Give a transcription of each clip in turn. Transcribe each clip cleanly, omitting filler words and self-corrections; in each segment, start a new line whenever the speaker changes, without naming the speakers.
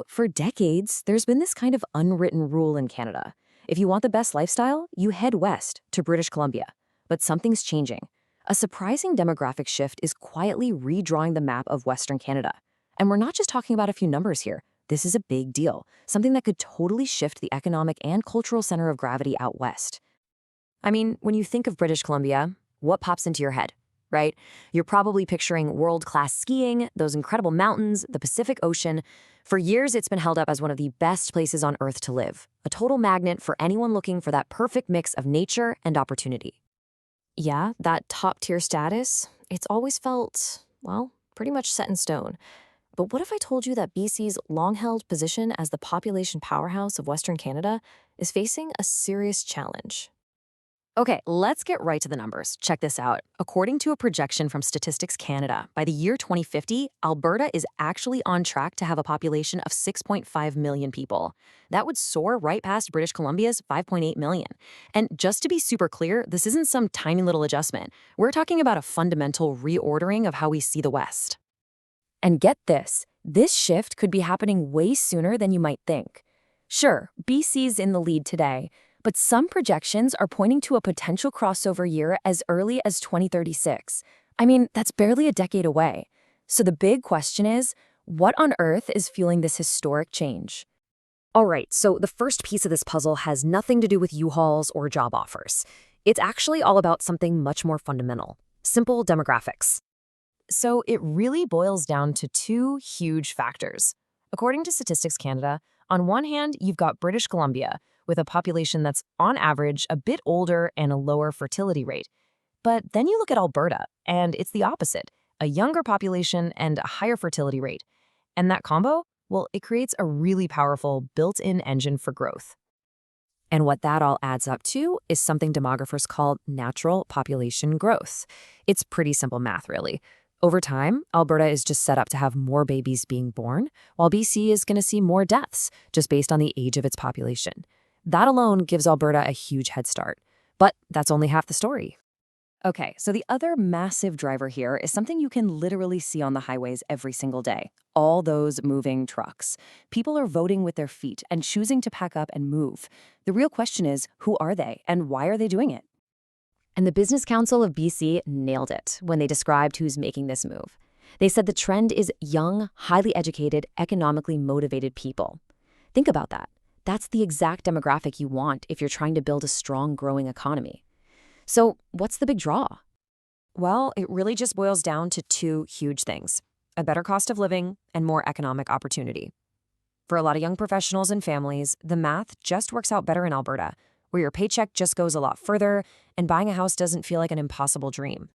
For decades, there's been this kind of unwritten rule in Canada. If you want the best lifestyle, you head west to British Columbia. But something's changing. A surprising demographic shift is quietly redrawing the map of Western Canada. And we're not just talking about a few numbers here. This is a big deal, something that could totally shift the economic and cultural center of gravity out west. I mean, when you think of British Columbia, what pops into your head, right? You're probably picturing world-class skiing, those incredible mountains, the Pacific Ocean. For years, it's been held up as one of the best places on Earth to live, a total magnet for anyone looking for that perfect mix of nature and opportunity. Yeah, that top-tier status, it's always felt, well, pretty much set in stone. But what if I told you that BC's long-held position as the population powerhouse of Western Canada is facing a serious challenge? Okay, let's get right to the numbers. Check this out. According to a projection from Statistics Canada, by the year 2050, Alberta is actually on track to have a population of 6.5 million people. That would soar right past British Columbia's 5.8 million. And just to be super clear, this isn't some tiny little adjustment. We're talking about a fundamental reordering of how we see the West. And get this shift could be happening way sooner than you might think. Sure, BC's in the lead today, but some projections are pointing to a potential crossover year as early as 2036. I mean, that's barely a decade away. So the big question is, what on earth is fueling this historic change? All right, so the first piece of this puzzle has nothing to do with U-Hauls or job offers. It's actually all about something much more fundamental: simple demographics. So it really boils down to two huge factors. According to Statistics Canada, on one hand, you've got British Columbia, with a population that's, on average, a bit older and a lower fertility rate. But then you look at Alberta, and it's the opposite: a younger population and a higher fertility rate. And that combo, well, it creates a really powerful built-in engine for growth. And what that all adds up to is something demographers call natural population growth. It's pretty simple math, really. Over time, Alberta is just set up to have more babies being born, while BC is going to see more deaths, just based on the age of its population. That alone gives Alberta a huge head start. But that's only half the story. Okay, so the other massive driver here is something you can literally see on the highways every single day: all those moving trucks. People are voting with their feet and choosing to pack up and move. The real question is, who are they and why are they doing it? And the Business Council of BC nailed it when they described who's making this move. They said the trend is young, highly educated, economically motivated people. Think about that. That's the exact demographic you want if you're trying to build a strong, growing economy. So what's the big draw? Well, it really just boils down to two huge things: a better cost of living and more economic opportunity. For a lot of young professionals and families, the math just works out better in Alberta, where your paycheck just goes a lot further and buying a house doesn't feel like an impossible dream.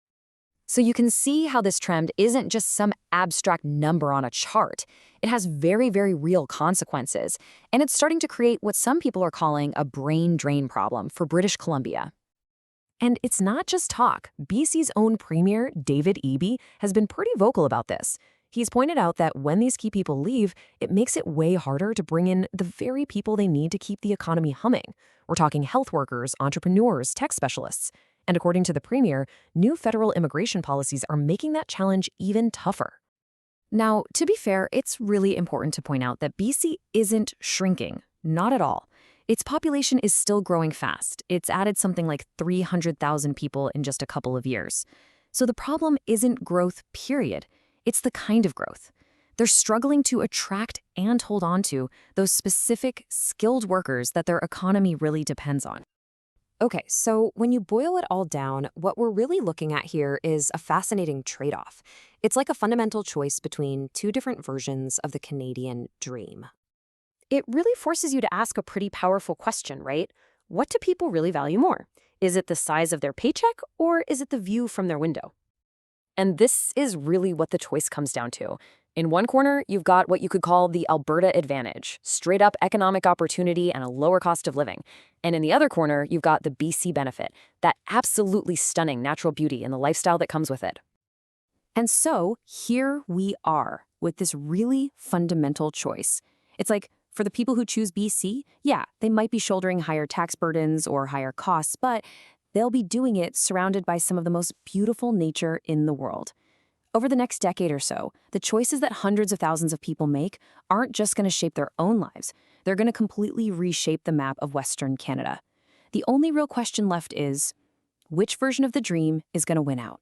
So you can see how this trend isn't just some abstract number on a chart. It has very, very real consequences, and it's starting to create what some people are calling a brain drain problem for British Columbia. And it's not just talk. BC's own Premier, David Eby, has been pretty vocal about this. He's pointed out that when these key people leave, it makes it way harder to bring in the very people they need to keep the economy humming. We're talking health workers, entrepreneurs, tech specialists. And according to the Premier, new federal immigration policies are making that challenge even tougher. Now, to be fair, it's really important to point out that BC isn't shrinking. Not at all. Its population is still growing fast. It's added something like 300,000 people in just a couple of years. So the problem isn't growth, period. It's the kind of growth. They're struggling to attract and hold on to those specific, skilled workers that their economy really depends on. Okay, so when you boil it all down, what we're really looking at here is a fascinating trade-off. It's like a fundamental choice between two different versions of the Canadian dream. It really forces you to ask a pretty powerful question, right? What do people really value more? Is it the size of their paycheck, or is it the view from their window? And this is really what the choice comes down to. In one corner, you've got what you could call the Alberta advantage: straight up economic opportunity and a lower cost of living. And in the other corner, you've got the BC benefit, that absolutely stunning natural beauty and the lifestyle that comes with it. And so here we are with this really fundamental choice. It's like, for the people who choose BC, yeah, they might be shouldering higher tax burdens or higher costs, but they'll be doing it surrounded by some of the most beautiful nature in the world. Over the next decade or so, the choices that hundreds of thousands of people make aren't just going to shape their own lives, they're going to completely reshape the map of Western Canada. The only real question left is, which version of the dream is going to win out?